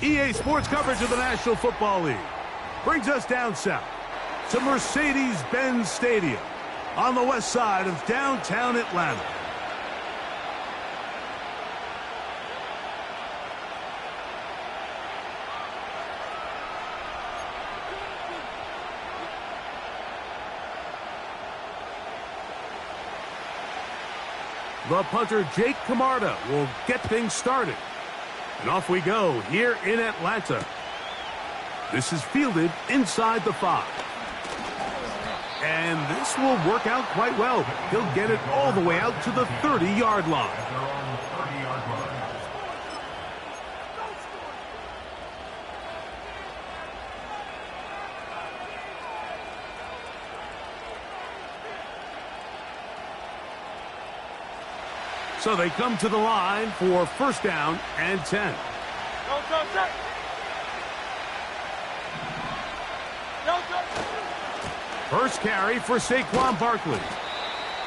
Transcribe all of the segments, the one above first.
EA Sports coverage of the National Football League brings us down south to Mercedes-Benz Stadium on the west side of downtown Atlanta. The punter, Jake Camarda, will get things started. And off we go here in Atlanta. This is fielded inside the 5. And this will work out quite well. He'll get it all the way out to the 30-yard line. So they come to the line for first down and 10. First carry for Saquon Barkley.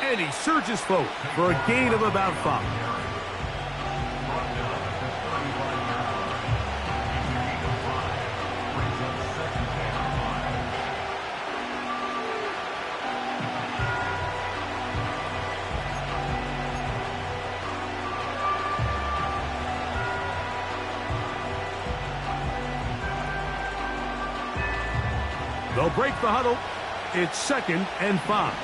And he surges forward for a gain of about 5. They'll break the huddle. It's second and 5.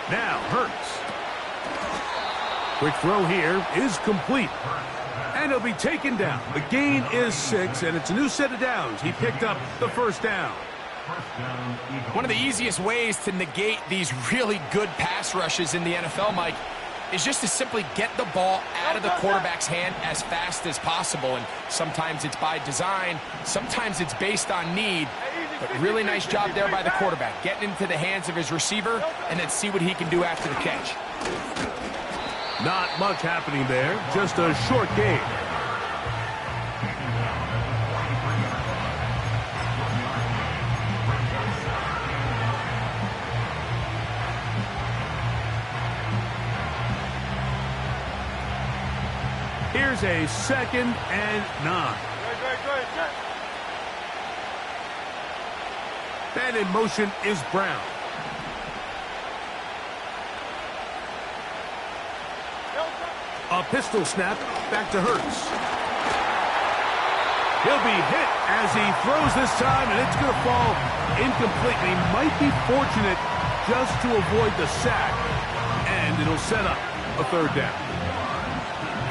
Now Hurts. Quick throw here is complete. And he'll be taken down. The gain is 6, and it's a new set of downs. He picked up the first down. One of the easiest ways to negate these really good pass rushes in the NFL, Mike, is just to simply get the ball out of the quarterback's hand as fast as possible. And sometimes it's by design, sometimes it's based on need. But really nice job there by the quarterback, getting into the hands of his receiver and then see what he can do after the catch. Not much happening there, just a short gain. Here's a second and 9. And in motion is Brown. A pistol snap back to Hurts. He'll be hit as he throws this time, and it's going to fall incomplete. He might be fortunate just to avoid the sack, and it'll set up a third down.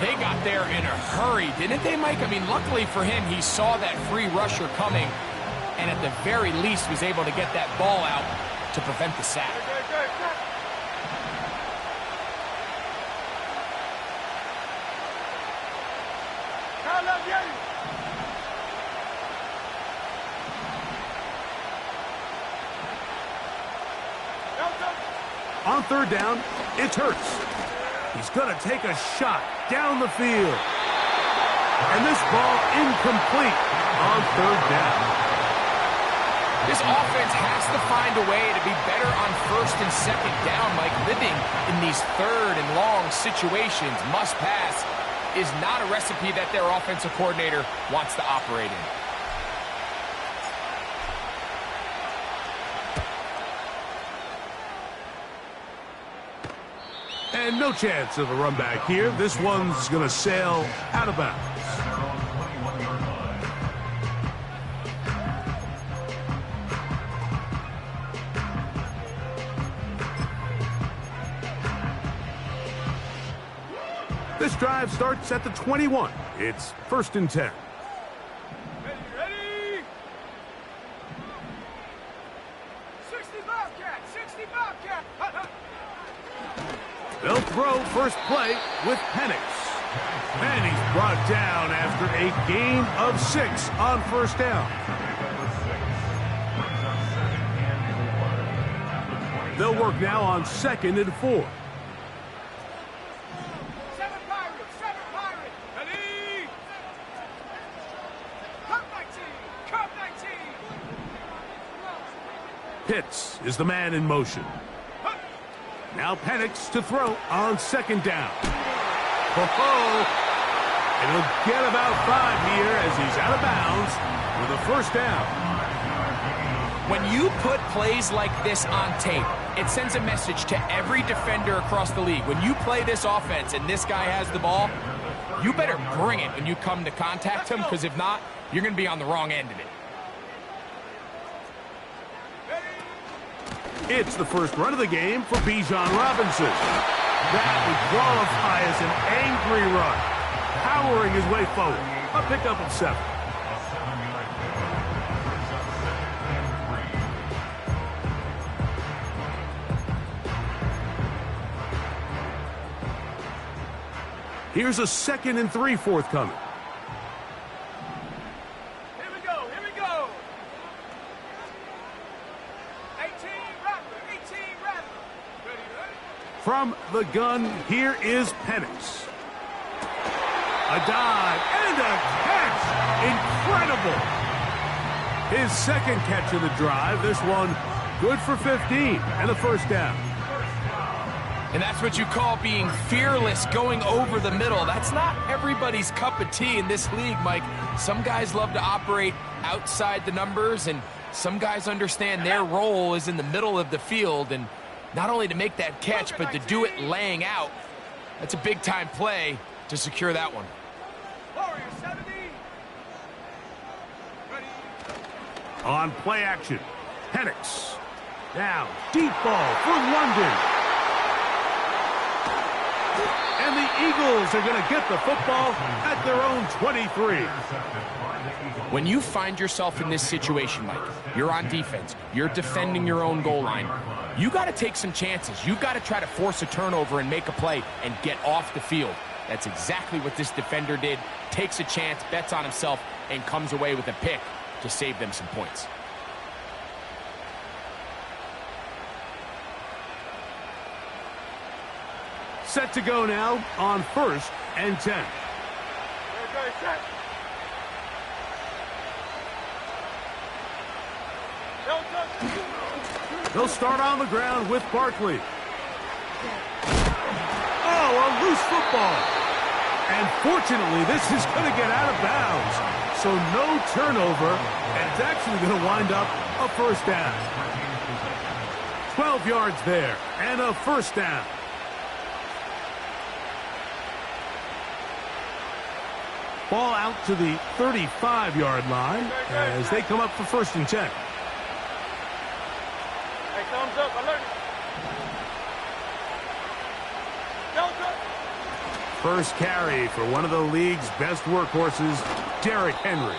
They got there in a hurry, didn't they, Mike? I mean, luckily for him, he saw that free rusher coming and at the very least was able to get that ball out to prevent the sack. On third down, it's Hurts. He's going to take a shot down the field. And this ball incomplete on third down. This offense has to find a way to be better on first and second down, Mike. Living in these third and long situations, must pass, is not a recipe that their offensive coordinator wants to operate in. And no chance of a run back here. This one's going to sail out of bounds. This drive starts at the 21. It's first and 10. Ready? 60 Bobcat, 60 Bobcat. They'll throw first play with Penix. And he's brought down after a gain of 6 on first down. They'll work now on second and 4. Pitts is the man in motion. Now Penix to throw on second down. Oh, and he'll get about 5 here as he's out of bounds with a first down. When you put plays like this on tape, it sends a message to every defender across the league. When you play this offense and this guy has the ball, you better bring it when you come to contact him, because if not, you're going to be on the wrong end of it. It's the first run of the game for Bijan Robinson. That would qualify as an angry run, powering his way forward. A pickup of 7. Here's a 2nd and 3 forthcoming. Here we go, here we go. 18 Rattler, 18 Rattler. Ready, ready? From the gun, here is Penix. A dive and a catch. Incredible. His 2nd catch of the drive. This one good for 15 and a first down. And that's what you call being fearless, going over the middle. That's not everybody's cup of tea in this league, Mike. Some guys love to operate outside the numbers, and some guys understand their role is in the middle of the field, and not only to make that catch, but to do it laying out. That's a big-time play to secure that one. Warrior 70. Ready. On play action, Penix. Now, deep ball for London. And the Eagles are going to get the football at their own 23. When you find yourself in this situation, Mike, you're on defense, you're defending your own goal line, you got to take some chances. You've got to try to force a turnover and make a play and get off the field. That's exactly what this defender did. Takes a chance, bets on himself, and comes away with a pick to save them some points. Set to go now on 1st and 10. Ready, set. They'll start on the ground with Barkley. Oh, a loose football. And fortunately, this is going to get out of bounds. So no turnover, and it's actually going to wind up a first down. 12 yards there, and a first down. Ball out to the 35-yard line as they come up for 1st and 10. Hey, thumbs up, alert. Delta. First carry for one of the league's best workhorses, Derrick Henry.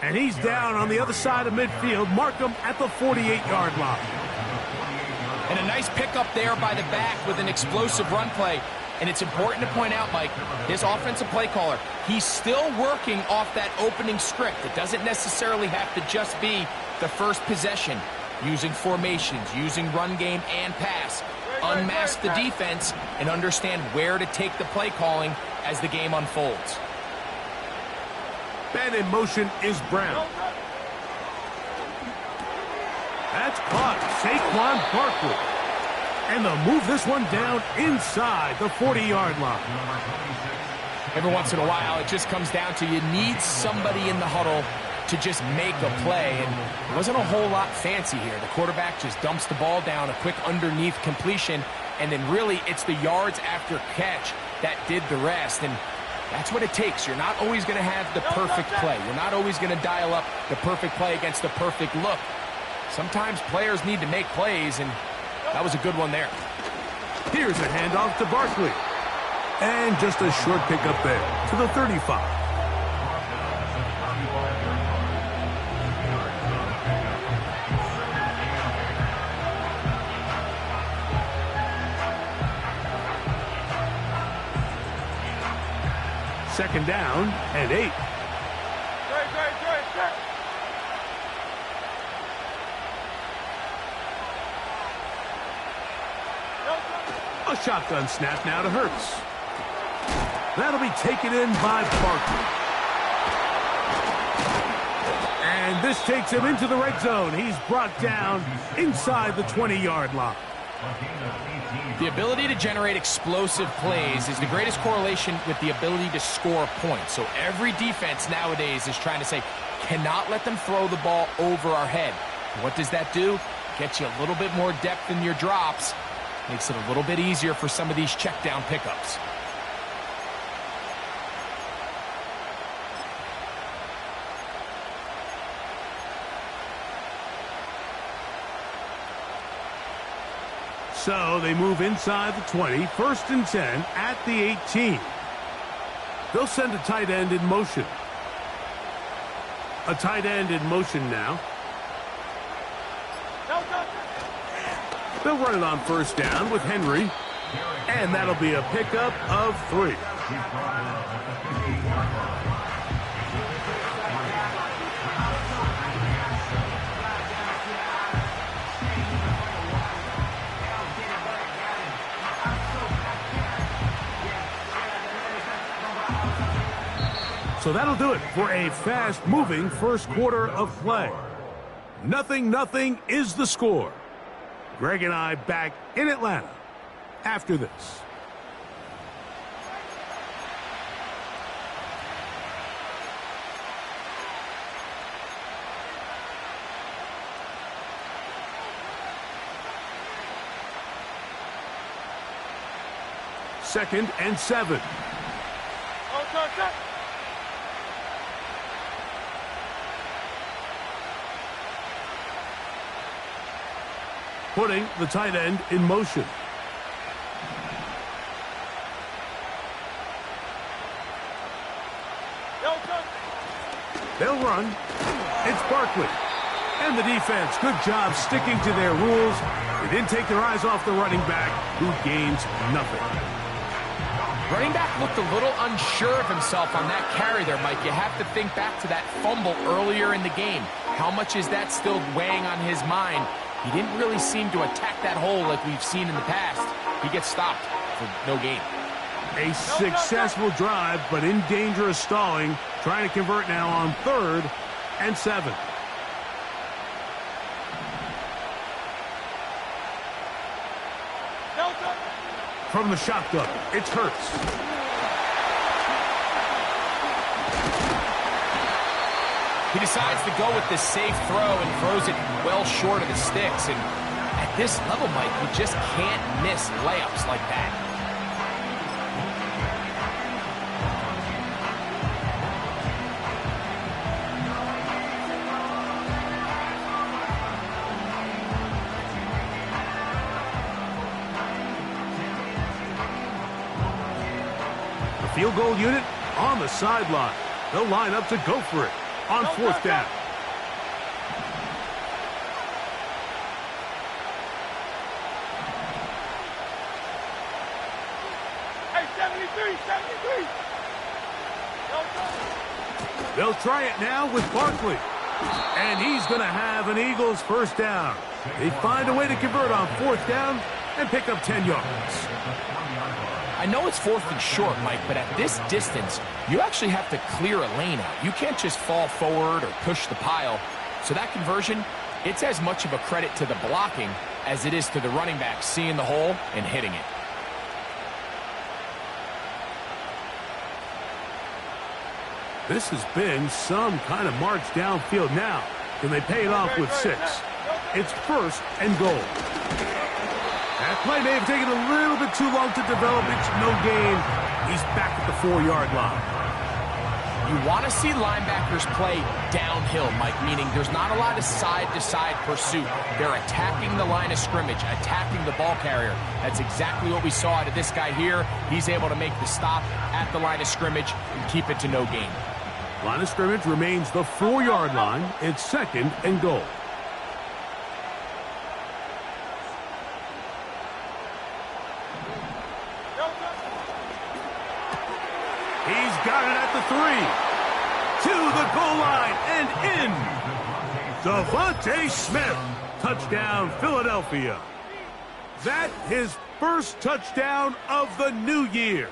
And he's down on the other side of midfield. Mark him at the 48-yard line. And a nice pickup there by the back with an explosive run play. And it's important to point out, Mike, his offensive play caller, he's still working off that opening script. It doesn't necessarily have to just be the first possession. Using formations, using run game and pass. Unmask the defense and understand where to take the play calling as the game unfolds. Ben in motion is Brown. That's caught. Saquon Barkley. And they'll move this one down inside the 40-yard line. Every once in a while, it just comes down to you need somebody in the huddle to just make a play. And it wasn't a whole lot fancy here. The quarterback just dumps the ball down, a quick underneath completion, and then really it's the yards after catch that did the rest. And that's what it takes. You're not always going to have the perfect play. You're not always going to dial up the perfect play against the perfect look. Sometimes players need to make plays, and that was a good one there. Here's a handoff to Barkley. And just a short pickup there to the 35. Second down and 8. A shotgun snap now to Hurts. That'll be taken in by Barkley. And this takes him into the red zone. He's brought down inside the 20-yard line. The ability to generate explosive plays is the greatest correlation with the ability to score points. So every defense nowadays is trying to say, cannot let them throw the ball over our head. What does that do? Gets you a little bit more depth in your drops. Makes it a little bit easier for some of these check down pickups. So they move inside the 20, 1st and 10 at the 18. They'll send a tight end in motion. A tight end in motion now. They'll run it on 1st down with Henry, and that'll be a pickup of 3. So that'll do it for a fast-moving first quarter of play. 0-0 is the score. Greg and I back in Atlanta after this. Second and 7. Putting the tight end in motion. They'll run. It's Barkley. And the defense, good job sticking to their rules. They didn't take their eyes off the running back, who gains nothing. Running back looked a little unsure of himself on that carry there, Mike. You have to think back to that fumble earlier in the game. How much is that still weighing on his mind? He didn't really seem to attack that hole like we've seen in the past. He gets stopped for no gain. A successful drive, but in danger of stalling. Trying to convert now on 3rd and 7. From the shotgun, it's Hurts. He decides to go with the safe throw and throws it well short of the sticks. And at this level, Mike, you just can't miss layups like that. The field goal unit on the sideline. They'll line up to go for it on 4th down. Hey, 73. They'll try it now with Barkley. And he's going to have an Eagles 1st down. They find a way to convert on 4th down and pick up 10 yards. I know it's 4th and short, Mike, but at this distance, you actually have to clear a lane out. You can't just fall forward or push the pile. So that conversion, it's as much of a credit to the blocking as it is to the running back seeing the hole and hitting it. This has been some kind of march downfield now. Can they pay it off with 6? It's 1st and goal. That play may have taken a little bit too long to develop. It's no gain. He's back at the 4-yard line. You want to see linebackers play downhill, Mike, meaning there's not a lot of side-to-side pursuit. They're attacking the line of scrimmage, attacking the ball carrier. That's exactly what we saw out of this guy here. He's able to make the stop at the line of scrimmage and keep it to no gain. Line of scrimmage remains the 4-yard line. It's 2nd and goal. He's got it at the 3. To the goal line and in. Devontae Smith. Touchdown, Philadelphia. That his first touchdown of the new year.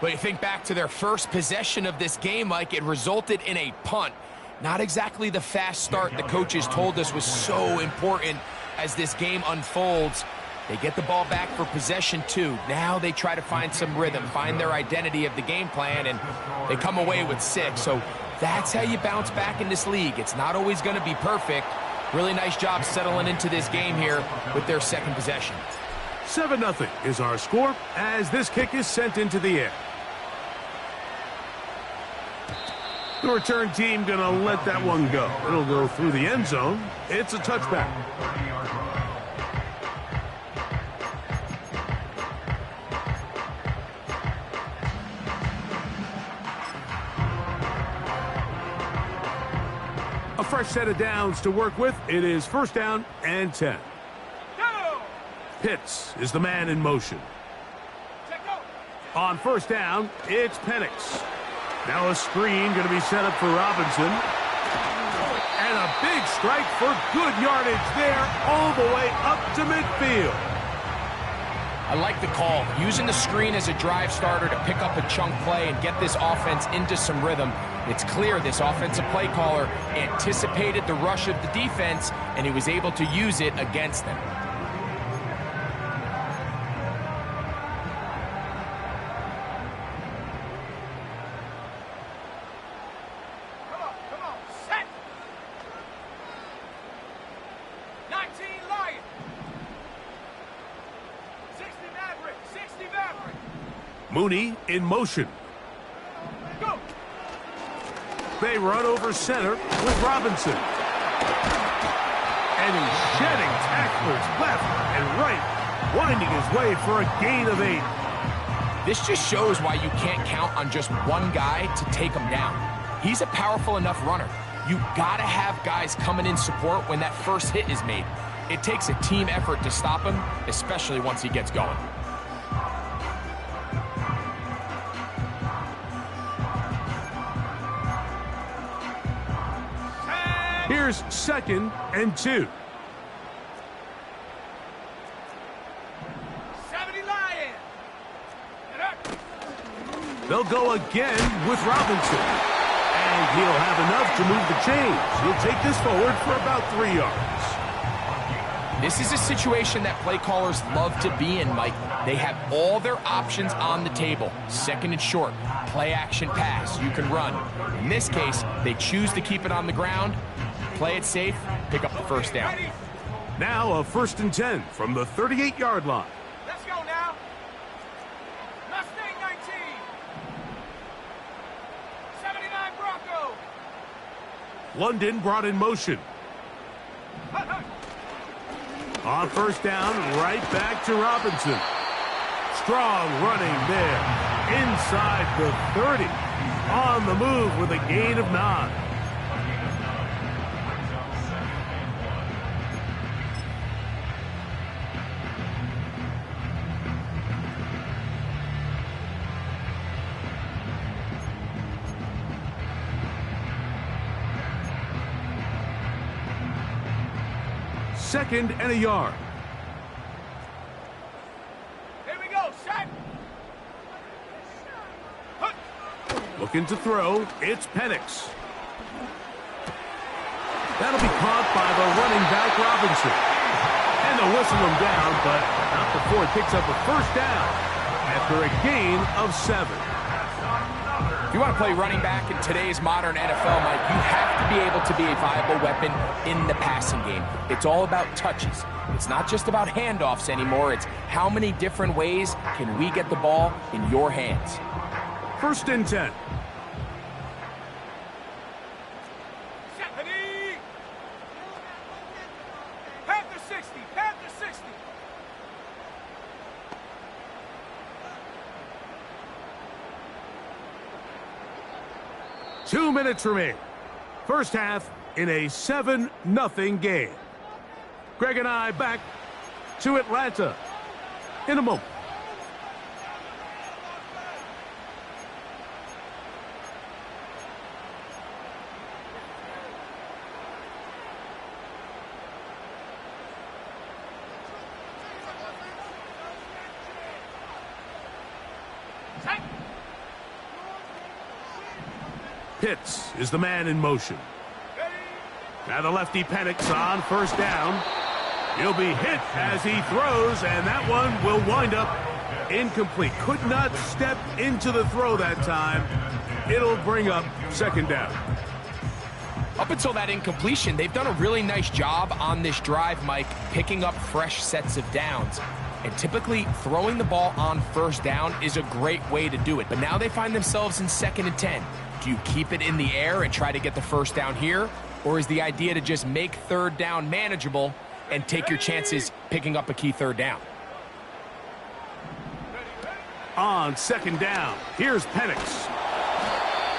But you think back to their first possession of this game, Mike, it resulted in a punt. Not exactly the fast start the coaches told us was so important as this game unfolds. They get the ball back for possession 2. Now they try to find some rhythm, find their identity of the game plan, and they come away with 6. So that's how you bounce back in this league. It's not always going to be perfect. Really nice job settling into this game here with their second possession. 7-0 is our score as this kick is sent into the air. The return team going to let that one go. It'll go through the end zone. It's a touchback. A fresh set of downs to work with. It is 1st down and 10. Go! Pitts is the man in motion. On 1st down, it's Penix. Now a screen going to be set up for Robinson. And a big strike for good yardage there all the way up to midfield. I like the call. Using the screen as a drive starter to pick up a chunk play and get this offense into some rhythm. It's clear this offensive play caller anticipated the rush of the defense, and he was able to use it against them. Come on, set! 19 Lion! 60 Maverick, 60 Maverick! Mooney in motion. Go! They run over center with Robinson. And he's shedding tacklers left and right, winding his way for a gain of 8. This just shows why you can't count on just one guy to take him down. He's a powerful enough runner. You gotta have guys coming in support when that first hit is made. It takes a team effort to stop him, especially once he gets going. Here's 2nd and 2. 70 Lion! They'll go again with Robinson. And he'll have enough to move the chains. He'll take this forward for about 3 yards. This is a situation that play callers love to be in, Mike. They have all their options on the table. 2nd and short, play action pass, you can run. In this case, they choose to keep it on the ground, play it safe, pick up the 1st down. Now a 1st and 10 from the 38-yard line. Let's go now! Mustang 19! 79 Bronco! London brought in motion. Hut, hut. On 1st down, right back to Robinson. Strong running there. Inside the 30. On the move with a gain of 9. Second and a yard. Here we go, set! Hut. Looking to throw, it's Penix. That'll be caught by the running back Robinson. And they'll whistle him down, but not before it picks up a 1st down after a gain of 7. If you want to play running back in today's modern NFL, Mike, you have to be able to be a viable weapon in the passing game. It's all about touches. It's not just about handoffs anymore. It's how many different ways can we get the ball in your hands. 1st and 10. Ready? Panther 60, Panther 60! 2 minutes remain. 1st half in a 7-0 game. Greg and I back to Atlanta in a moment. Set! Pitts is the man in motion. Now the lefty Penix on 1st down. He'll be hit as he throws, and that one will wind up incomplete. Could not step into the throw that time. It'll bring up second down. Up until that incompletion, they've done a really nice job on this drive, Mike, picking up fresh sets of downs. And typically, throwing the ball on first down is a great way to do it. But now they find themselves in 2nd and 10. Do you keep it in the air and try to get the first down here? Or is the idea to just make third down manageable and take your chances picking up a key third down? On 2nd down, here's Penix.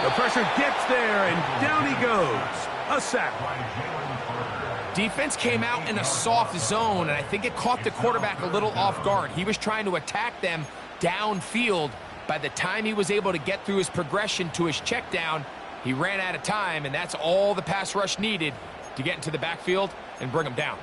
The pressure gets there, and down he goes. A sack. Defense came out in a soft zone, and I think it caught the quarterback a little off guard. He was trying to attack them downfield. By the time he was able to get through his progression to his check down, he ran out of time, and that's all the pass rush needed to get into the backfield and bring him down.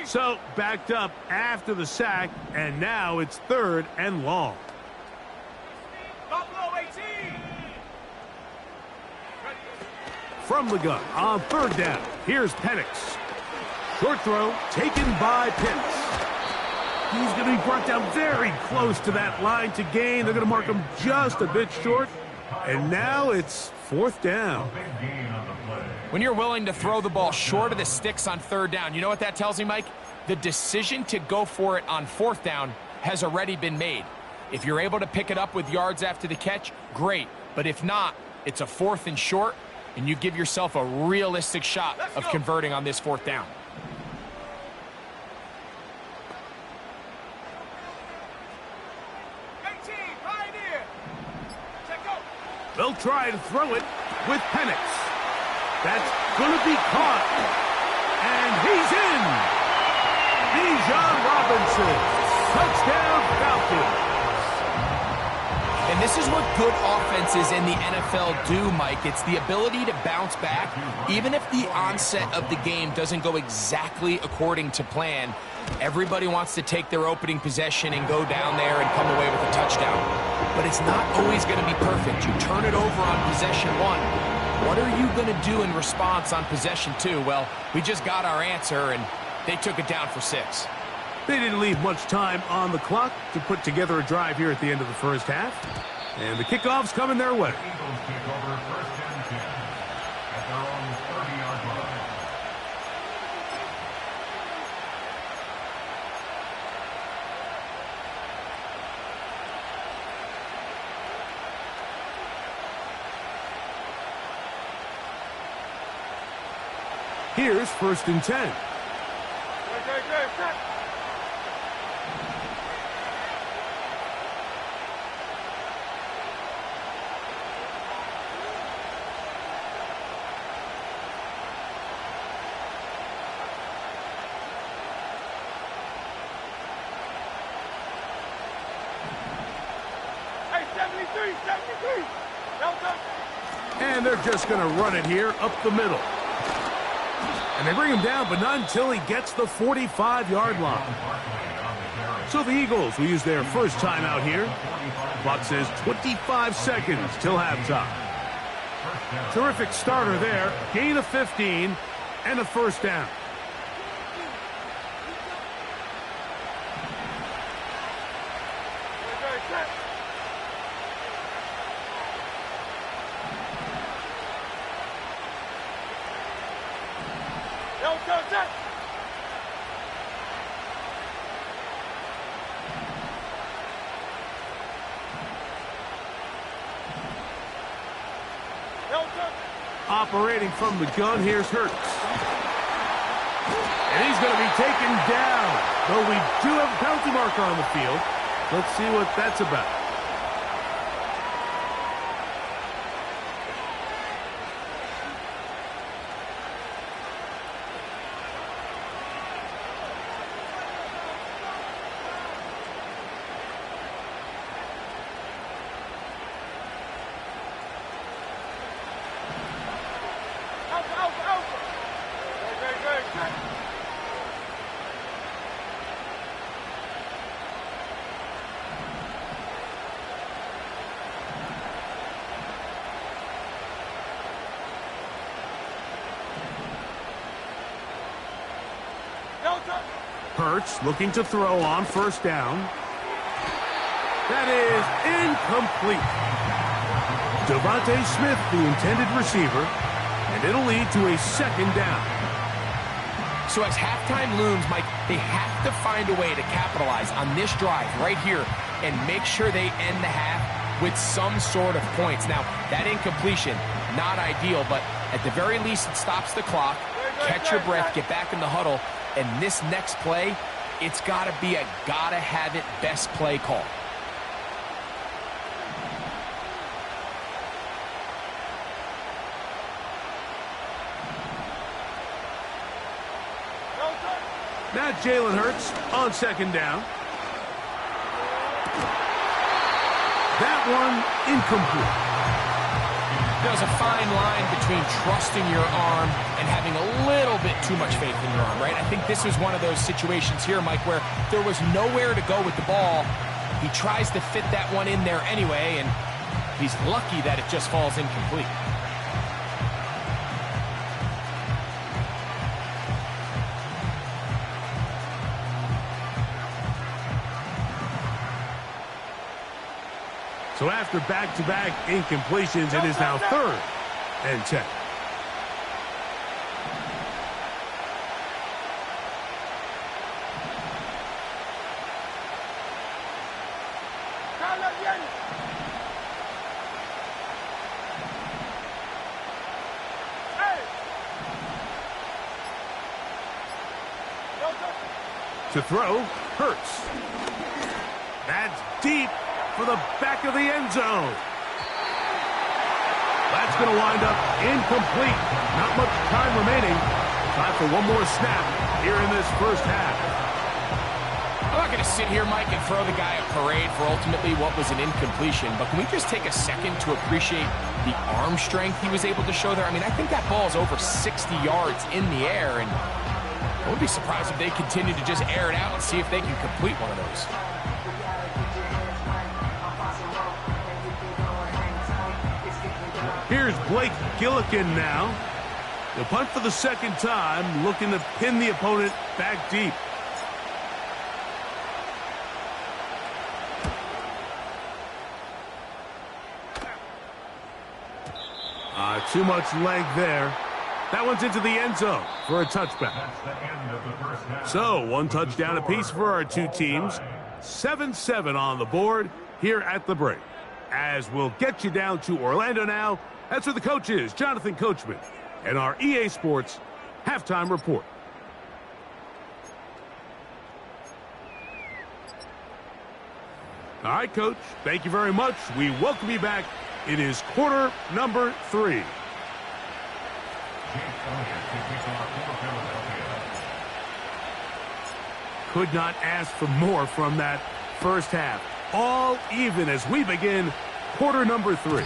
So, backed up after the sack, and now it's 3rd and long. Buffalo 18. From the gun on 3rd down, here's Penix. Short throw taken by Pitts. He's going to be brought down very close to that line to gain. They're going to mark him just a bit short, and now it's 4th down. When you're willing to throw the ball short of the sticks on 3rd down, you know what that tells me, Mike? The decision to go for it on 4th down has already been made. If you're able to pick it up with yards after the catch, great. But if not, it's a 4th and short, and you give yourself a realistic shot of converting on this 4th down. They'll try to throw it with Penix. That's going to be caught. And he's in. Bijan Robinson. Touchdown Falcons. And this is what good offenses in the NFL do, Mike. It's the ability to bounce back, even if the onset of the game doesn't go exactly according to plan. Everybody wants to take their opening possession and go down there and come away with a touchdown. But it's not always going to be perfect. You turn it over on possession 1. What are you going to do in response on possession 2? Well, we just got our answer, and they took it down for 6. They didn't leave much time on the clock to put together a drive here at the end of the first half. And the kickoff's coming their way. Eagles kick over 1st and 10 at their own 30-yard line. Here's 1st and 10. And they're just going to run it here up the middle. And they bring him down, but not until he gets the 45-yard line. So the Eagles will use their first timeout here. Clock says 25 seconds till halftime. Terrific starter there. Gain of 15 and a 1st down. Operating from the gun, here's Hurts. And he's going to be taken down. Though we do have a penalty marker on the field. Let's see what that's about. Hurts looking to throw on first down. That is incomplete. Devontae Smith, the intended receiver, and it'll lead to a second down. So as halftime looms, Mike, they have to find a way to capitalize on this drive right here and make sure they end the half with some sort of points. Now, that incompletion, not ideal, but at the very least it stops the clock. Catch your breath, get back in the huddle, and this next play, it's got to be a gotta-have-it best play call. Now Jalen Hurts on second down. That one incomplete. There's a fine line between trusting your arm and having a little bit too much faith in your arm, right? I think this was one of those situations here, Mike, where there was nowhere to go with the ball. He tries to fit that one in there anyway, and he's lucky that it just falls incomplete. So after back-to-back incompletions, it is now 3rd and 10. To throw, Hurts. That's deep for the back of the end zone. That's going to wind up incomplete. Not much time remaining. Time for one more snap here in this first half. I'm not going to sit here, Mike, and throw the guy a parade for ultimately what was an incompletion, but can we just take a second to appreciate the arm strength he was able to show there? I mean, I think that ball is over 60 yards in the air, and I wouldn't be surprised if they continue to just air it out and see if they can complete one of those. Here's Blake Gillikin now. The punt for the second time, looking to pin the opponent back deep. Too much length there. That one's into the end zone for a touchback. So, one touchdown apiece for our two teams. 7-7 on the board here at the break. As we'll get you down to Orlando now. That's where the coach is, Jonathan Coachman, and our EA Sports halftime report. All right, Coach, thank you very much. We welcome you back. It is quarter number 3. Could not ask for more from that first half. All even as we begin quarter number 3.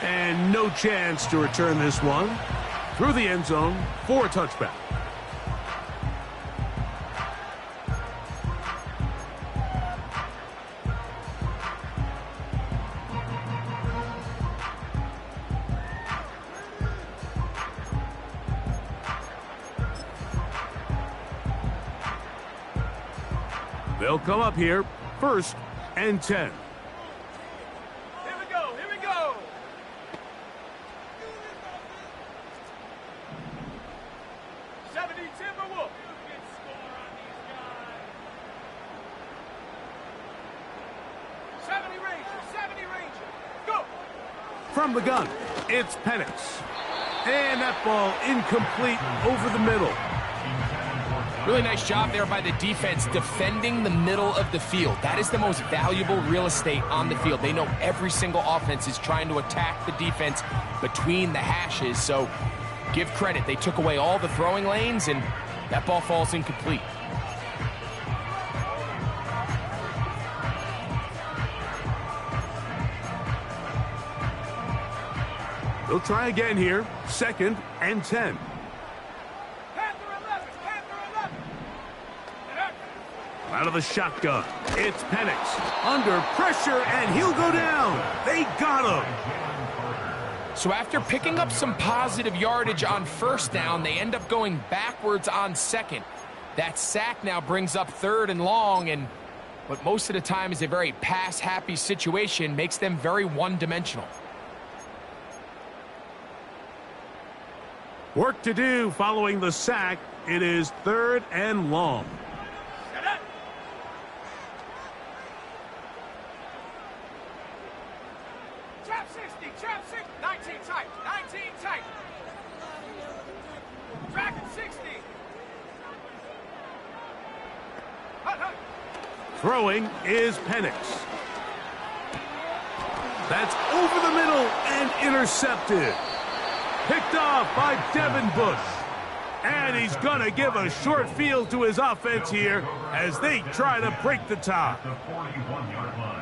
And no chance to return this one through the end zone for a touchback. They'll come up here, 1st and 10. Here we go, here we go. 70 Timberwolf. 70 Ranger, 70 Ranger. Go. From the gun, it's Penix. And that ball incomplete over the middle. Really nice job there by the defense defending the middle of the field. That is the most valuable real estate on the field. They know every single offense is trying to attack the defense between the hashes. So give credit. They took away all the throwing lanes, and that ball falls incomplete. They'll try again here, 2nd and 10. Out of the shotgun, it's Penix. Under pressure, and he'll go down. They got him. So after picking up some positive yardage on first down, they end up going backwards on second. That sack now brings up 3rd and long, and what most of the time is a very pass-happy situation makes them very one-dimensional. Work to do following the sack. It is 3rd and long. Set up. Trap 60, trap 60. 19 tight, 19 tight. Dragon 60. Hut, hut. Throwing is Penix. That's over the middle and intercepted. Picked off by Devin Bush. And he's going to give a short field to his offense here as they try to break the tie.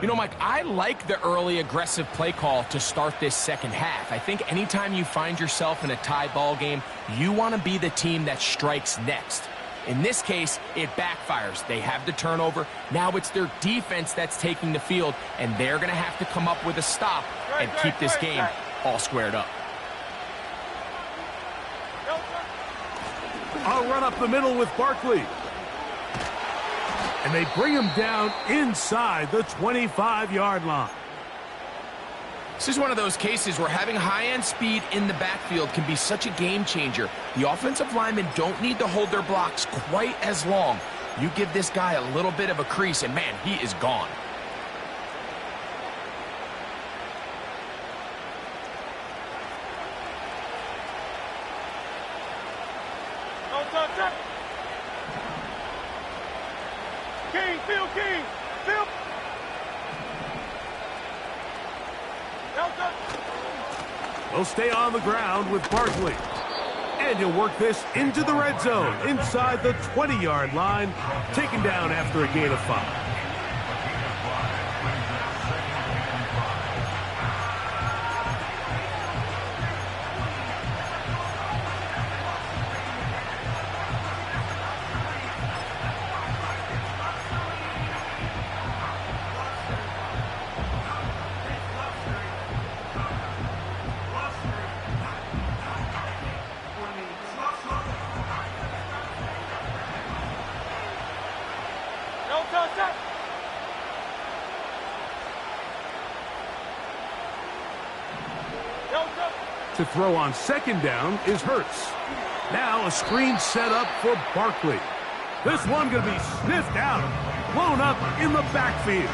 You know, Mike, I like the early aggressive play call to start this second half. I think anytime you find yourself in a tie ball game, you want to be the team that strikes next. In this case, it backfires. They have the turnover. Now it's their defense that's taking the field, and they're going to have to come up with a stop and keep this game all squared up. I'll run up the middle with Barkley. And they bring him down inside the 25-yard line. This is one of those cases where having high-end speed in the backfield can be such a game changer. The offensive linemen don't need to hold their blocks quite as long. You give this guy a little bit of a crease, and man, he is gone. King, Phil, King, Phil. Will stay on the ground with Barkley. And he'll work this into the red zone inside the 20-yard line, taken down after a gain of 5. To throw on second down is Hurts. Now a screen set up for Barkley. This one going to be sniffed out, blown up in the backfield.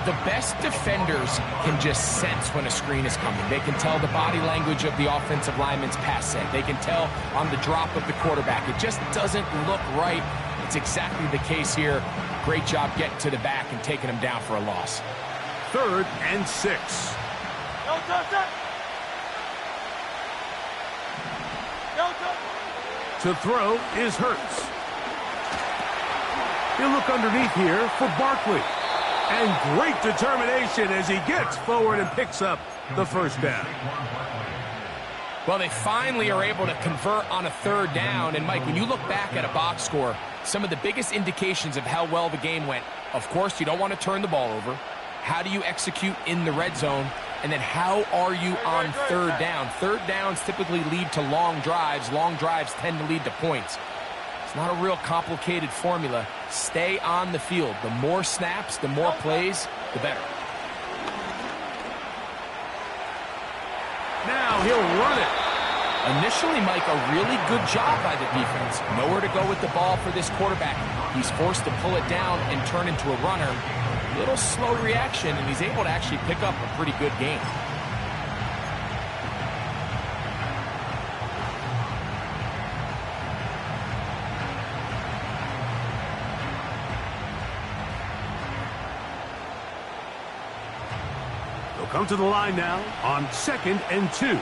The best defenders can just sense when a screen is coming. They can tell the body language of the offensive lineman's pass set. They can tell on the drop of the quarterback. It just doesn't look right. It's exactly the case here. Great job getting to the back and taking him down for a loss. 3rd and 6. To throw is Hurts. He'll look underneath here for Barkley. And great determination as he gets forward and picks up the first down. Well, they finally are able to convert on a 3rd down. And, Mike, when you look back at a box score, some of the biggest indications of how well the game went, of course, you don't want to turn the ball over. How do you execute in the red zone? And then how are you on 3rd down? 3rd downs typically lead to long drives. Long drives tend to lead to points. It's not a real complicated formula. Stay on the field. The more snaps, the more plays, the better. Now he'll run it. Initially, Mike, a really good job by the defense. Nowhere to go with the ball for this quarterback. He's forced to pull it down and turn into a runner. A little slow reaction, and he's able to actually pick up a pretty good game. They'll come to the line now on 2nd and 2.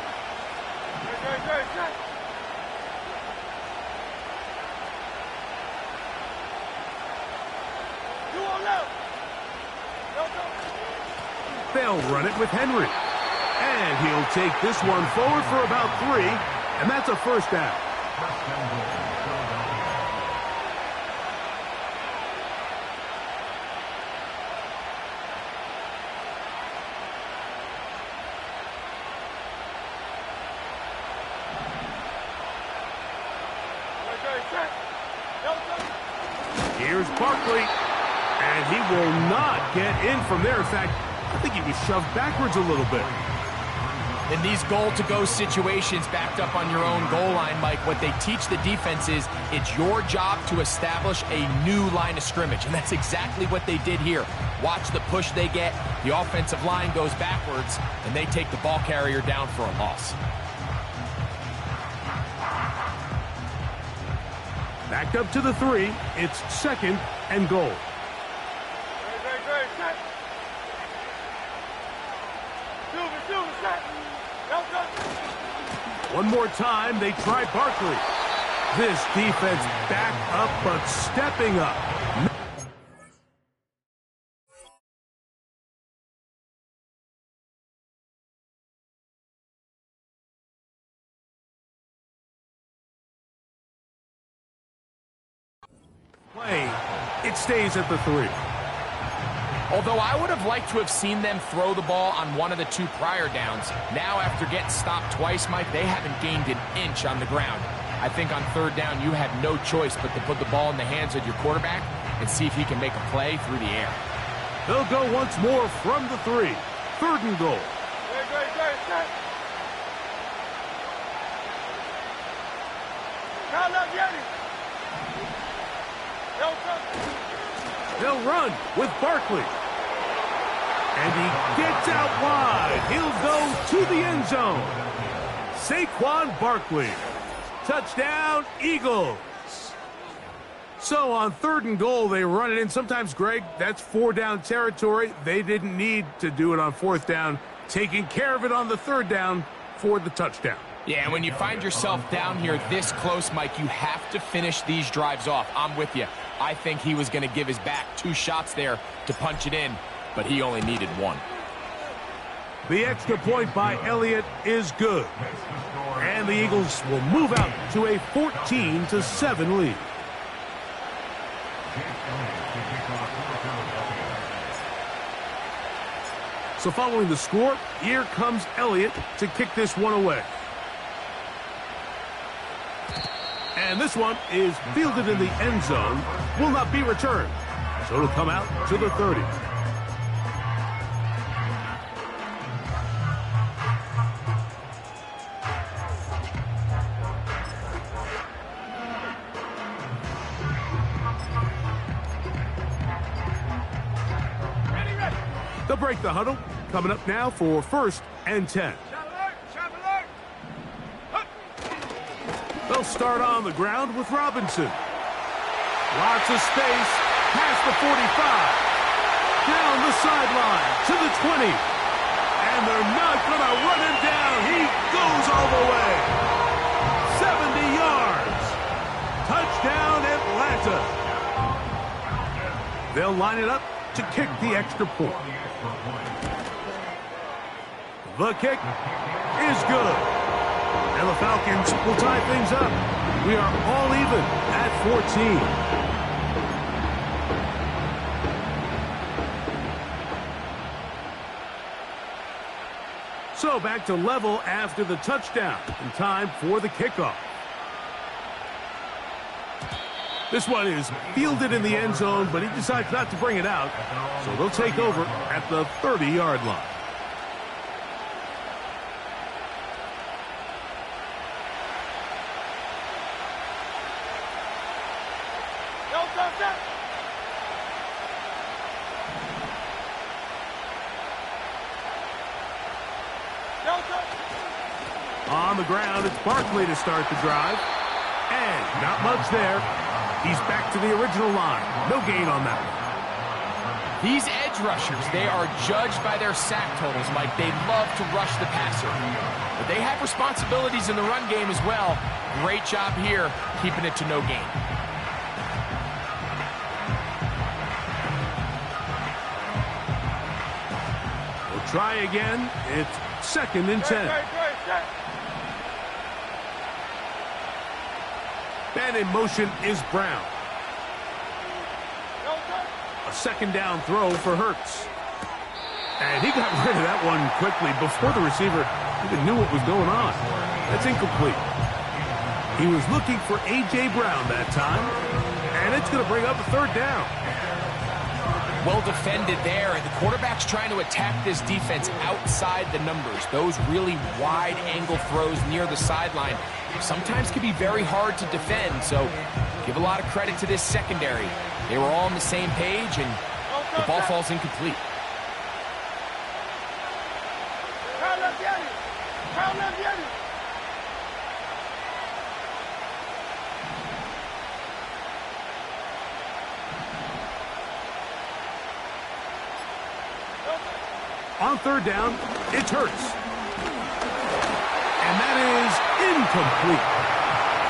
They'll run it with Henry. And he'll take this one forward for about 3, and that's a first down. Here's Barkley, and he will not get in from there. In fact, I think he was shoved backwards a little bit. In these goal-to-go situations backed up on your own goal line, Mike, what they teach the defense is it's your job to establish a new line of scrimmage, and that's exactly what they did here. Watch the push they get. The offensive line goes backwards, and they take the ball carrier down for a loss. Backed up to the 3. It's 2nd and goal. One more time, they try Barkley. This defense back up, but stepping up. Play, it stays at the 3. Although I would have liked to have seen them throw the ball on one of the 2 prior downs. Now, after getting stopped twice, Mike, they haven't gained an inch on the ground. I think on 3rd down, you have no choice but to put the ball in the hands of your quarterback and see if he can make a play through the air. They'll go once more from the 3. 3rd and goal. They'll run with Barkley. And he gets out wide. He'll go to the end zone. Saquon Barkley. Touchdown, Eagles. So on 3rd and goal, they run it in. Sometimes, Greg, that's 4-down territory. They didn't need to do it on 4th down. Taking care of it on the 3rd down for the touchdown. Yeah, when you find yourself down here this close, Mike, you have to finish these drives off. I'm with you. I think he was going to give his back 2 shots there to punch it in, but he only needed 1. The extra point by Elliott is good. And the Eagles will move out to a 14-7 lead. So following the score, here comes Elliott to kick this one away. And this one is fielded in the end zone, will not be returned. So it'll come out to the 30. They'll break the huddle. Coming up now for 1st and 10. They'll start on the ground with Robinson. Lots of space past the 45. Down the sideline to the 20. And they're not going to run him down. He goes all the way. 70 yards. Touchdown, Atlanta. They'll line it up to kick the extra point. The kick is good. And the Falcons will tie things up. We are all even at 14. So back to level after the touchdown. And time for the kickoff. This one is fielded in the end zone, but he decides not to bring it out. So they'll take over at the 30-yard line. On the ground, it's Barkley to start the drive. And not much there. He's back to the original line. No gain on that one. These edge rushers, they are judged by their sack totals, Mike. They love to rush the passer. But they have responsibilities in the run game as well. Great job here, keeping it to no gain. We'll try again. It's 2nd and 10. And in motion is Brown. A 2nd down throw for Hurts. And he got rid of that one quickly before the receiver even knew what was going on. That's incomplete. He was looking for A.J. Brown that time. And it's going to bring up a third down. Well defended there, and the quarterback's trying to attack this defense outside the numbers. Those really wide angle throws near the sideline sometimes can be very hard to defend, so give a lot of credit to this secondary. They were all on the same page, and the ball falls incomplete. On third down, it's Hurts. And that is incomplete.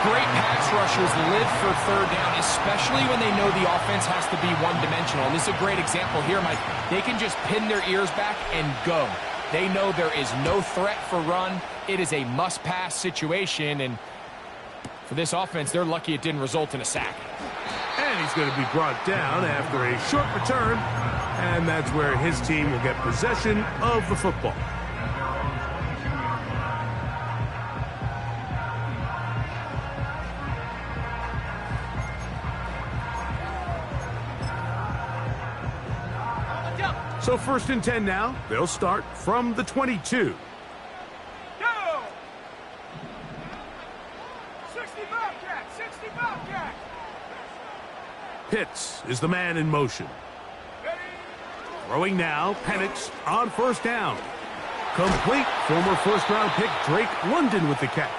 Great pass rushers live for third down, especially when they know the offense has to be one-dimensional. And this is a great example here, Mike. They can just pin their ears back and go. They know there is no threat for run. It is a must-pass situation, and for this offense, they're lucky it didn't result in a sack. And he's going to be brought down after a short return, and that's where his team will get possession of the football. So 1st and 10 now. They'll start from the 22. Go! 60 Bobcat! 60 Bobcat! Pitts is the man in motion. Throwing now, Penix on 1st down. Complete. Former first-round pick Drake London with the catch.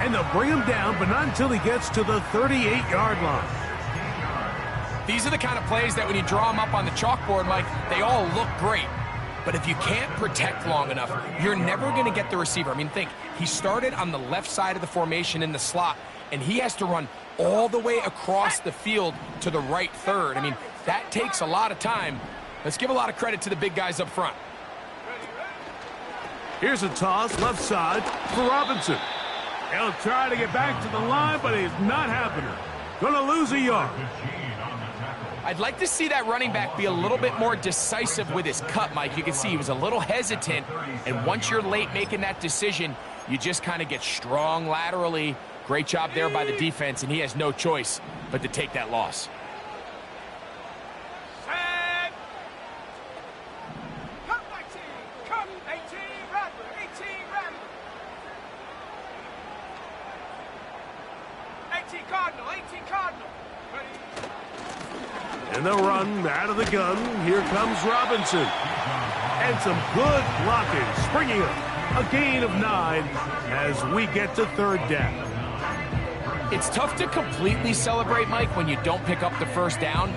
And they'll bring him down, but not until he gets to the 38-yard line. These are the kind of plays that when you draw them up on the chalkboard, Mike, they all look great. But if you can't protect long enough, you're never going to get the receiver. I mean, think, he started on the left side of the formation in the slot, and he has to run all the way across the field to the right third. I mean, that takes a lot of time. Let's give a lot of credit to the big guys up front. Here's a toss left side for Robinson. He'll try to get back to the line, but it's not happening. Gonna lose a yard. I'd like to see that running back be a little bit more decisive with his cut, Mike. You can see he was a little hesitant, and once you're late making that decision, you just kind of get strong laterally. Great job there by the defense, and he has no choice but to take that loss. Set! Come 19! Come 18 Rattler! 18 Rattler! 18 Cardinal! 18 Cardinal! Ready? And they'll run out of the gun. Here comes Robinson. And some good blocking. Springing up. A gain of 9 as we get to 3rd down. It's tough to completely celebrate, Mike, when you don't pick up the 1st down,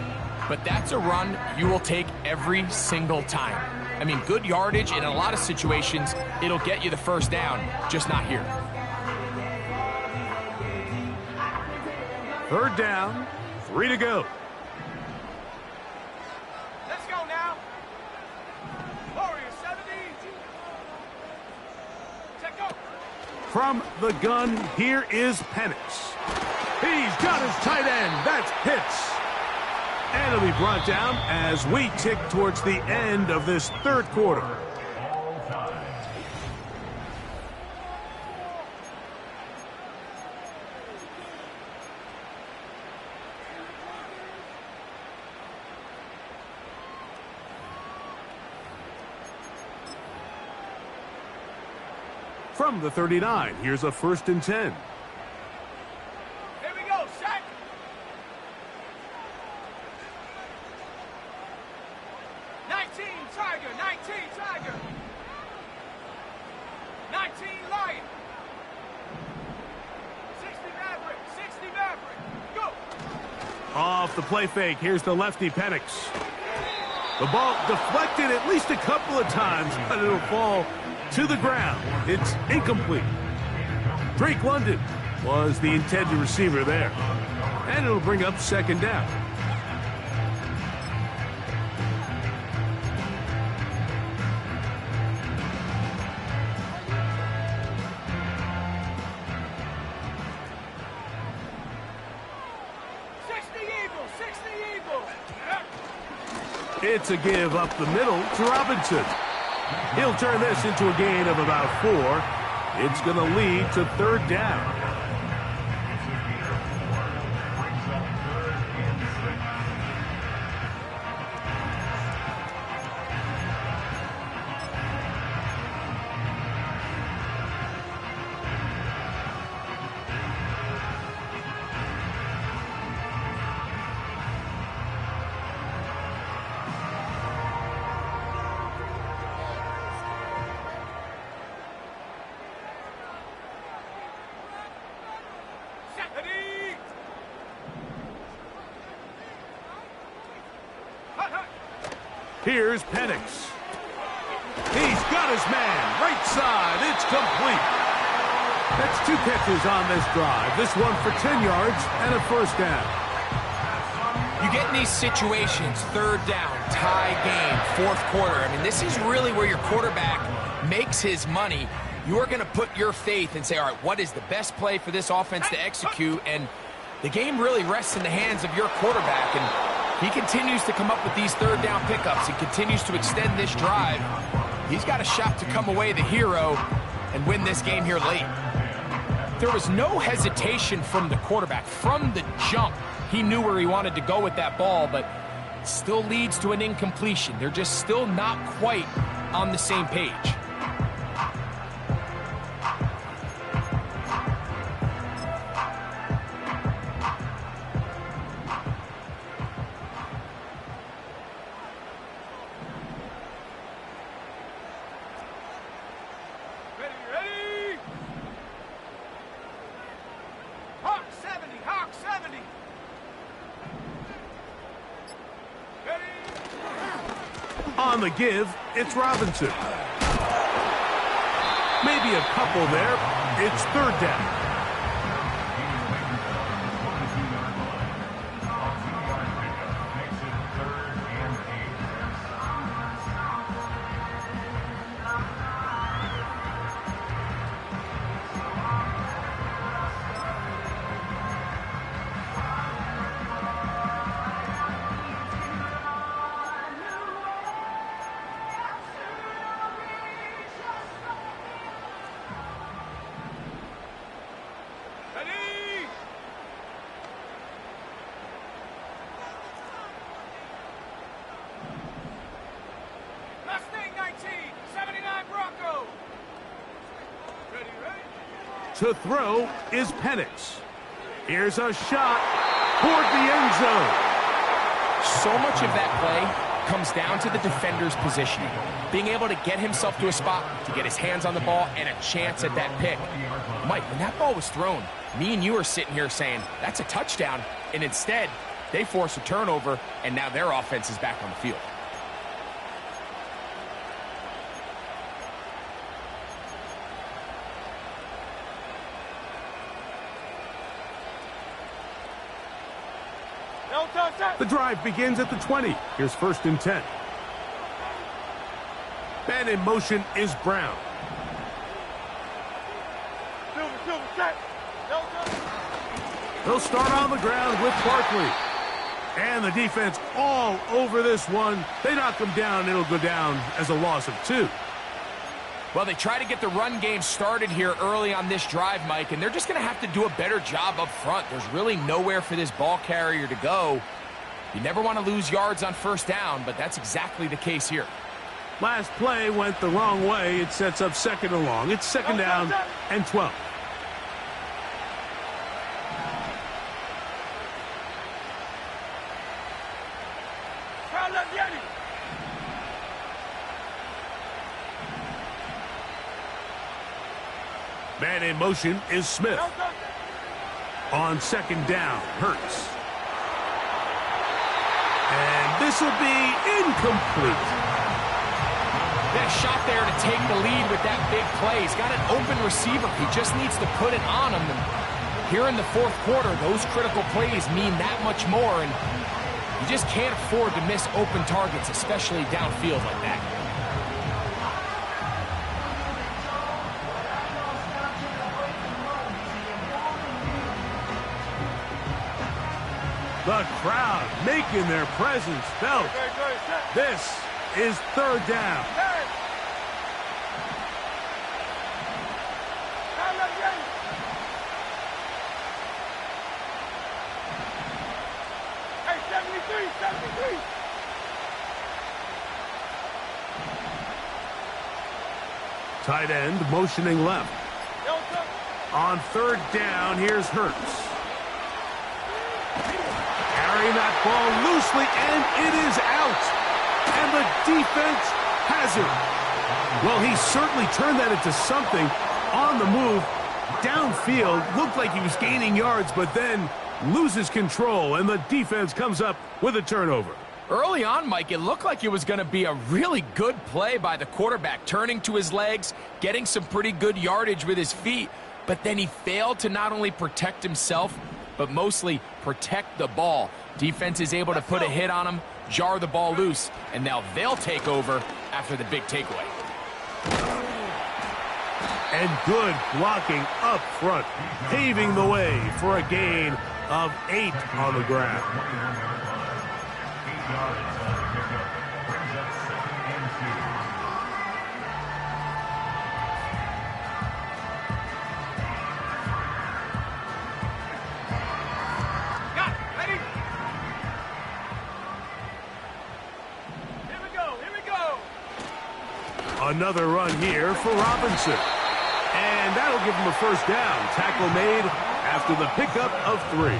but that's a run you will take every single time. I mean, good yardage in a lot of situations, it'll get you the 1st down, just not here. 3rd down, 3 to go. Let's go now! Warrior 70! Check go! From the gun, here is Penix. He's got his tight end. That's Pitts. And it'll be brought down as we tick towards the end of this 3rd quarter. From the 39, here's a 1st and 10. Here we go, set! Tiger, 19 Tiger! 19 Lion! 60 Maverick, 60 Maverick, go! Off the play fake, here's the lefty Penix. The ball deflected at least a couple of times, but it'll fall to the ground. It's incomplete. Drake London was the intended receiver there. And it'll bring up 2nd down. It's a give up the middle to Robinson. He'll turn this into a gain of about 4. It's going to lead to 3rd down. Here's Penix. He's got his man. Right side. It's complete. That's 2 catches on this drive. This one for 10 yards and a first down. You get in these situations, 3rd down, tie game, 4th quarter. I mean, this is really where your quarterback makes his money. You're going to put your faith and say, all right, what is the best play for this offense to execute? And the game really rests in the hands of your quarterback. And he continues to come up with these 3rd down pickups. He continues to extend this drive. He's got a shot to come away the hero and win this game here late. There was no hesitation from the quarterback. From the jump, he knew where he wanted to go with that ball, but it still leads to an incompletion. They're just still not quite on the same page. Ready? Hawk 70, Hawk 70. On the give, it's Robinson. Maybe a couple there. It's 3rd down. To throw is Penix. Here's a shot toward the end zone. So much of that play comes down to the defender's positioning. Being able to get himself to a spot, to get his hands on the ball, and a chance at that pick. Mike, when that ball was thrown, me and you are sitting here saying, that's a touchdown. And instead, they force a turnover, and now their offense is back on the field. The drive begins at the 20. Here's 1st and 10. Man in motion is Brown. He'll start on the ground with Barkley. And the defense all over this one. They knock him down. It'll go down as a loss of 2. Well, they try to get the run game started here early on this drive, Mike, and they're just going to have to do a better job up front. There's really nowhere for this ball carrier to go. You never want to lose yards on 1st down, but that's exactly the case here. Last play went the wrong way. It sets up 2nd and long. It's 2nd down and 12. Man in motion is Smith. On 2nd down, Hurts. And this will be incomplete. That shot there to take the lead with that big play. He's got an open receiver. He just needs to put it on him. And here in the 4th quarter, those critical plays mean that much more. And you just can't afford to miss open targets, especially downfield like that. The crowd making their presence felt. This is 3rd down. Tight end motioning left. On 3rd down, here's Hurts. Carrying that ball loosely, and it is out. And the defense has it. Well, he certainly turned that into something on the move. Downfield, looked like he was gaining yards, but then loses control, and the defense comes up with a turnover. Early on, Mike, it looked like it was going to be a really good play by the quarterback, turning to his legs, getting some pretty good yardage with his feet, but then he failed to not only protect himself, but mostly protect the ball. Defense is able to put a hit on him, jar the ball loose, and now they'll take over after the big takeaway. And good blocking up front, paving the way for a gain of 8 on the ground. 8 yards on the pickup. Brings up 2nd and 2. Got it. Ready? Here we go. Another run here for Robinson. And that'll give him a first down. Tackle made after the pickup of 3.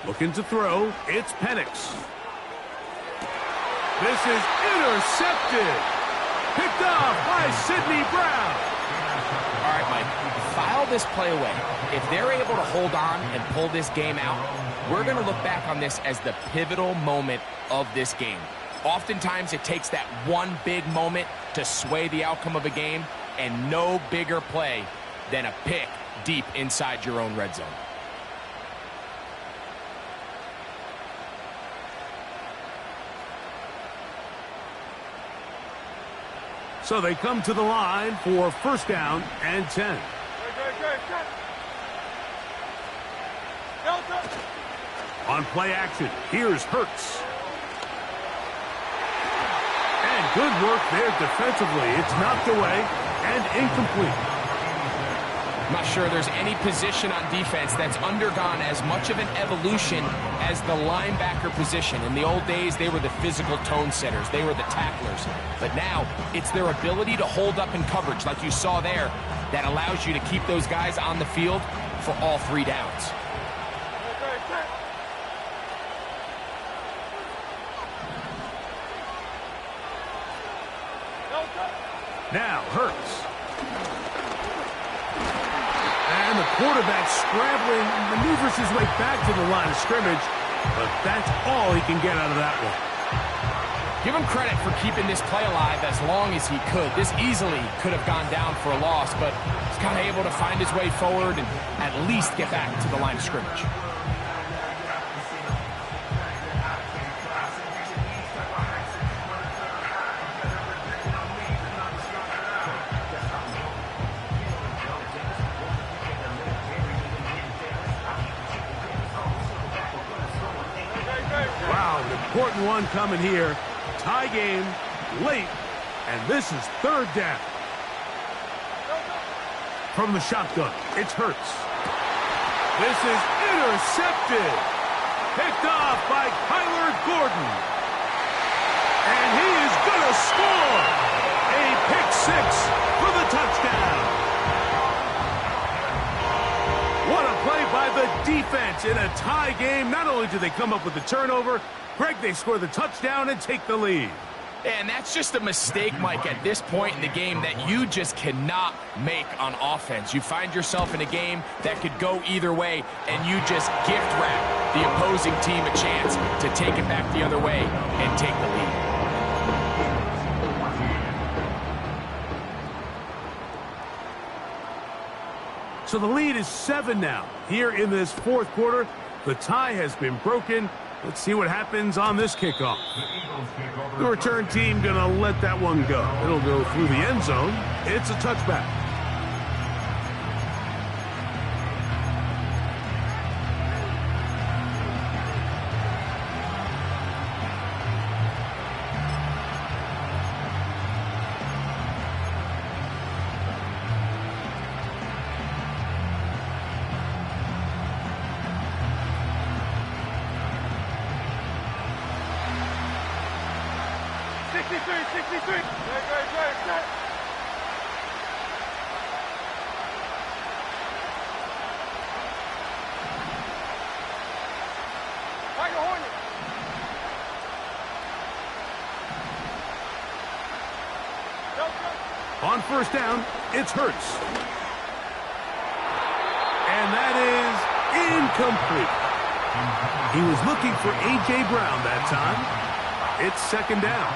Looking to throw, it's Penix. This is intercepted. Picked off by Sidney Brown. All right, Mike, file this play away. If they're able to hold on and pull this game out, we're going to look back on this as the pivotal moment of this game. Oftentimes, it takes that one big moment to sway the outcome of a game, and no bigger play than a pick deep inside your own red zone. So they come to the line for first down and 10. On play action, here's Hurts. And good work there defensively. It's knocked away and incomplete. I'm not sure there's any position on defense that's undergone as much of an evolution as the linebacker position. In the old days, they were the physical tone setters. They were the tacklers. But now, it's their ability to hold up in coverage, like you saw there, that allows you to keep those guys on the field for all 3 downs. Now, Hurts. And the quarterback scrambling, maneuvers his way back to the line of scrimmage, but that's all he can get out of that one. Give him credit for keeping this play alive as long as he could. This easily could have gone down for a loss, but he's kind of able to find his way forward and at least get back to the line of scrimmage. Important one coming here. Tie game, late, and this is 3rd down. From the shotgun, it's Hurts. This is intercepted. Picked off by Kyler Gordon. And he is going to score. A pick 6 for the touchdown. What a play by the defense in a tie game. Not only do they come up with the turnover, Greg, they score the touchdown and take the lead. And that's just a mistake, Mike, at this point in the game that you just cannot make on offense. You find yourself in a game that could go either way, and you just gift wrap the opposing team a chance to take it back the other way and take the lead. So the lead is 7 now. Here in this 4th quarter, the tie has been broken. Let's see what happens on this kickoff. The return team going to let that one go. It'll go through the end zone. It's a touchback. 63. Great. Set. Tiger Hornet. On first down, it's Hurts. And that is incomplete. He was looking for A.J. Brown that time. It's second down.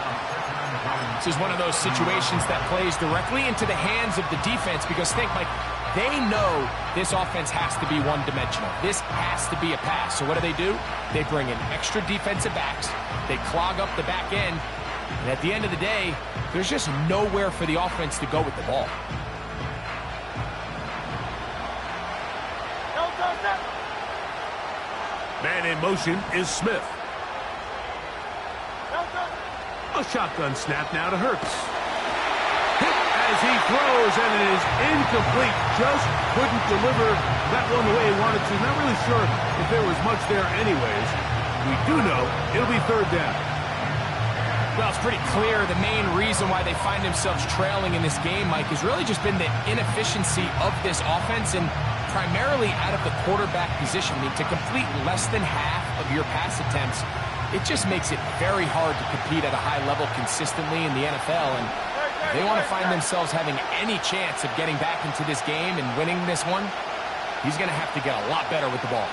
This is one of those situations that plays directly into the hands of the defense because think, Mike, they know this offense has to be one-dimensional. This has to be a pass. So what do? They bring in extra defensive backs. They clog up the back end. And at the end of the day, there's just nowhere for the offense to go with the ball. Man in motion is Smith. A shotgun snap now to Hurts. Hit as he throws, and it is incomplete. Just couldn't deliver that one the way he wanted to. Not really sure if there was much there anyways. We do know it'll be third down. Well, it's pretty clear the main reason why they find themselves trailing in this game, Mike, has really just been the inefficiency of this offense and primarily out of the quarterback position. I mean, to complete less than half of your pass attempts, it just makes it very hard to compete at a high level consistently in the NFL. And if they want to find themselves having any chance of getting back into this game and winning this one, he's going to have to get a lot better with the ball.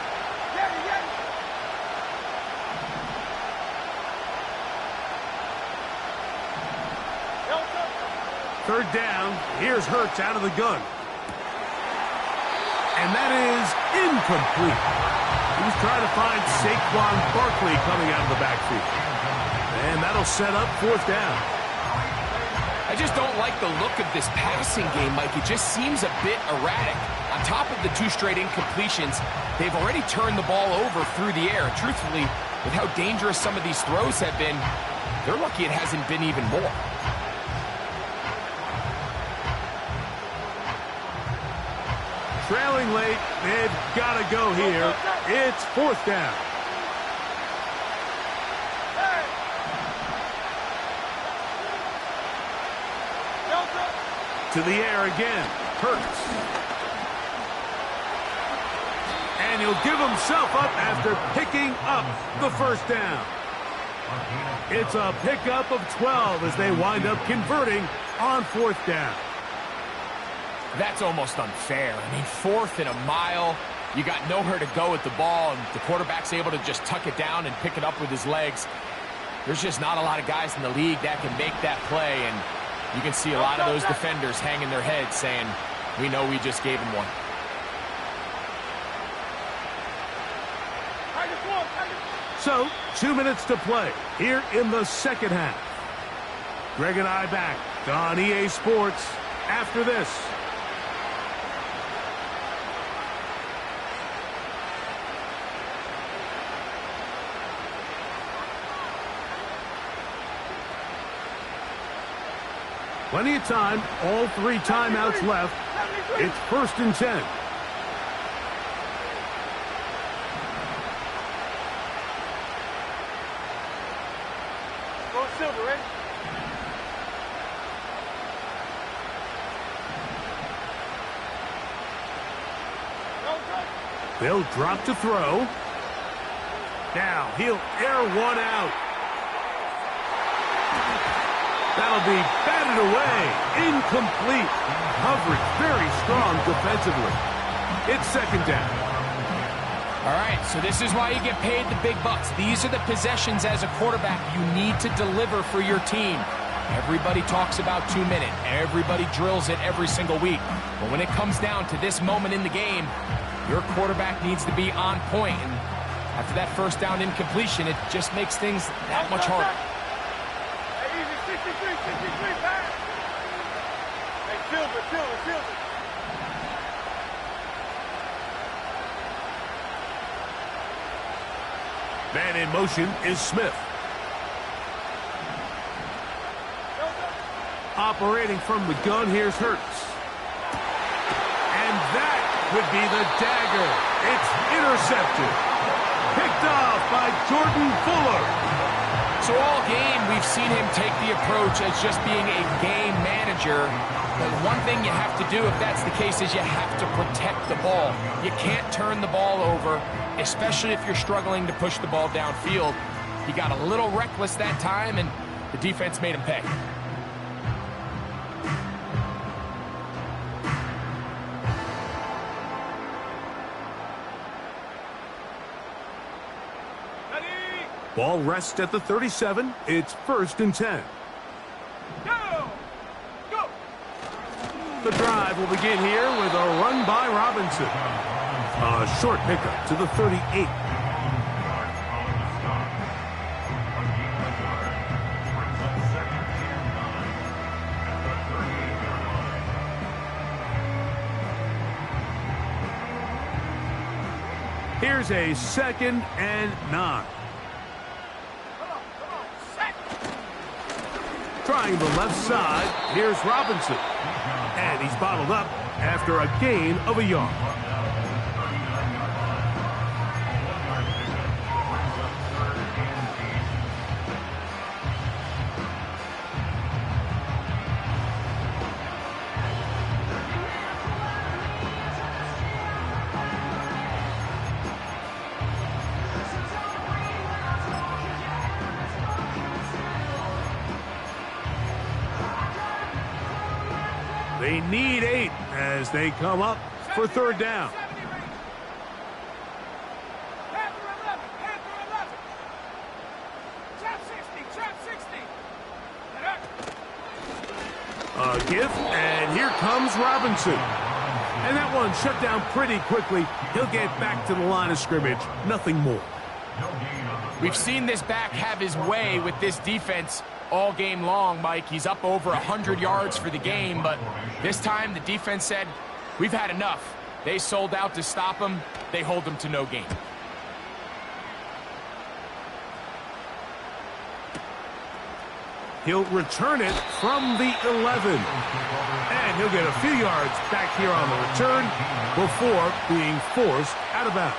Third down, here's Hurts out of the gun. And that is incomplete. He was trying to find Saquon Barkley coming out of the backfield. And that'll set up fourth down. I just don't like the look of this passing game, Mike. It just seems a bit erratic. On top of the 2 straight incompletions, they've already turned the ball over through the air. Truthfully, with how dangerous some of these throws have been, they're lucky it hasn't been even more. Trailing late, they've got to go here. It's fourth down. To the air again, Hurts. And he'll give himself up after picking up the first down. It's a pickup of 12 as they wind up converting on fourth down. That's almost unfair. I mean, 4th and a mile. You got nowhere to go with the ball, and the quarterback's able to just tuck it down and pick it up with his legs. There's just not a lot of guys in the league that can make that play, and you can see a lot of those defenders hanging their heads saying, we know we just gave him one. So, 2 minutes to play here in the second half. Greg and I back on EA Sports after this. Plenty of time, all 3 timeouts left. It's 1st and 10. Go Silver, ready? They'll drop to throw. Now he'll air one out. That'll be batted away. Incomplete. Coverage very strong defensively. It's second down. All right, so this is why you get paid the big bucks. These are the possessions as a quarterback you need to deliver for your team. Everybody talks about 2 minutes. Everybody drills it every single week. But when it comes down to this moment in the game, your quarterback needs to be on point. And after that first down incompletion, it just makes things that much harder. Hey, easy, 63, pass. Hey, Silver. Man in motion is Smith. Operating from the gun, here's Hurts. And that would be the dagger. It's intercepted. Picked off by Jordan Fuller. So all game, we've seen him take the approach as just being a game manager. But one thing you have to do if that's the case is you have to protect the ball. You can't turn the ball over, especially if you're struggling to push the ball downfield. He got a little reckless that time, and the defense made him pay. Ball rests at the 37. It's 1st and 10. Go! Go! The drive will begin here with a run by Robinson. A short pickup to the 38. Here's a 2nd and 9. Trying the left side, here's Robinson. And he's bottled up after a gain of a yard. They need 8 as they come up for 3rd down. A give, and here comes Robinson. And that one shut down pretty quickly. He'll get back to the line of scrimmage. Nothing more. We've seen this back have his way with this defense all game long, Mike. He's up over 100 yards for the game, but this time the defense said, we've had enough. They sold out to stop him. They hold him to no gain. He'll return it from the 11. And he'll get a few yards back here on the return before being forced out of bounds.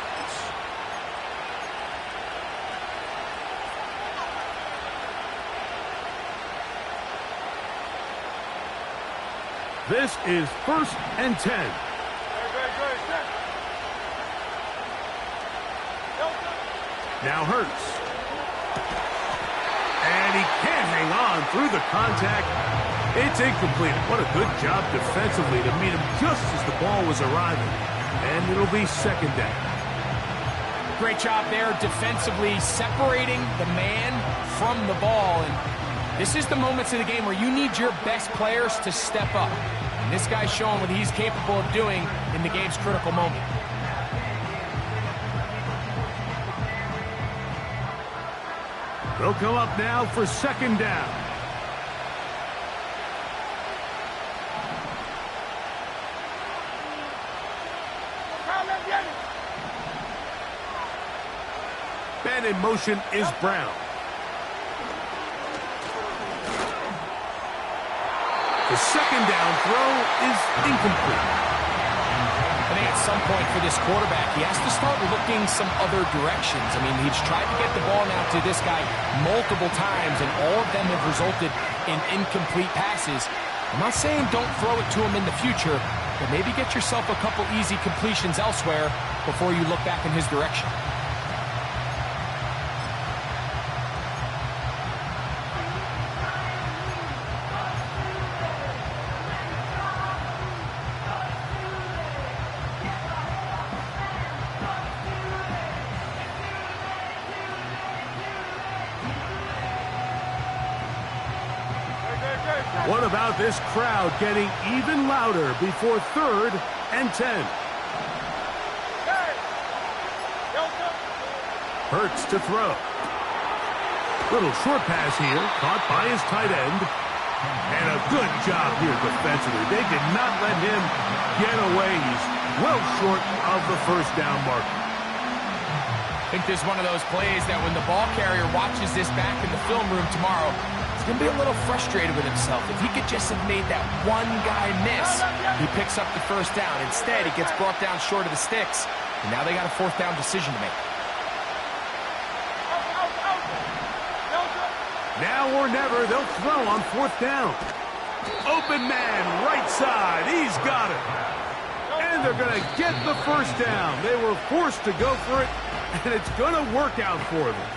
This is 1st and 10. Now Hurts. And he can't hang on through the contact. It's incomplete. What a good job defensively to meet him just as the ball was arriving. And it'll be 2nd down. Great job there defensively, separating the man from the ball. And this is the moments of the game where you need your best players to step up. And this guy's showing what he's capable of doing in the game's critical moment. They'll come up now for 2nd down. Man in motion is Brown. The 2nd down throw is incomplete. I think at some point for this quarterback, he has to start looking some other directions. I mean, he's tried to get the ball now to this guy multiple times, and all of them have resulted in incomplete passes. I'm not saying don't throw it to him in the future, but maybe get yourself a couple easy completions elsewhere before you look back in his direction. What about this crowd getting even louder before 3rd and 10? Hurts to throw. Little short pass here, caught by his tight end. And a good job here defensively. They did not let him get away. He's well short of the 1st down marker. I think this is one of those plays that when the ball carrier watches this back in the film room tomorrow, he's going to be a little frustrated with himself. If he could just have made that one guy miss, he picks up the 1st down. Instead, he gets brought down short of the sticks, and now they got a 4th down decision to make. Now or never, they'll throw on 4th down. Open man, right side. He's got it. And they're going to get the first down. They were forced to go for it, and it's going to work out for them.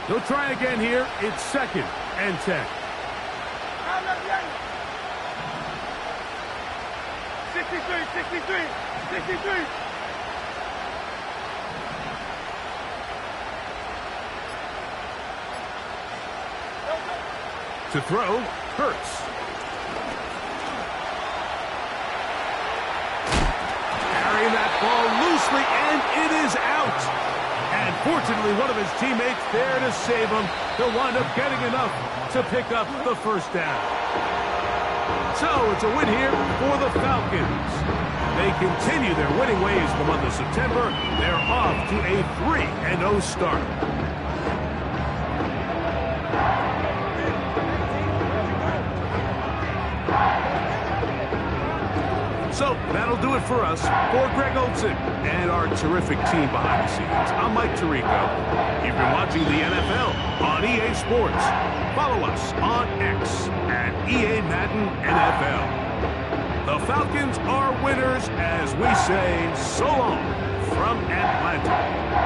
They'll try again here. It's 2nd and 10. 63. To throw, Hurts. Carrying that ball loosely, and it is out. And fortunately, one of his teammates there to save him. They'll wind up getting enough to pick up the first down. So it's a win here for the Falcons. They continue their winning ways in the month of September. They're off to a 3-0 start. So that'll do it for us. For Greg Olson and our terrific team behind the scenes, I'm Mike Tirico. You've been watching the NFL on EA Sports. Follow us on X at EA Madden NFL. The Falcons are winners as we say so long from Atlanta.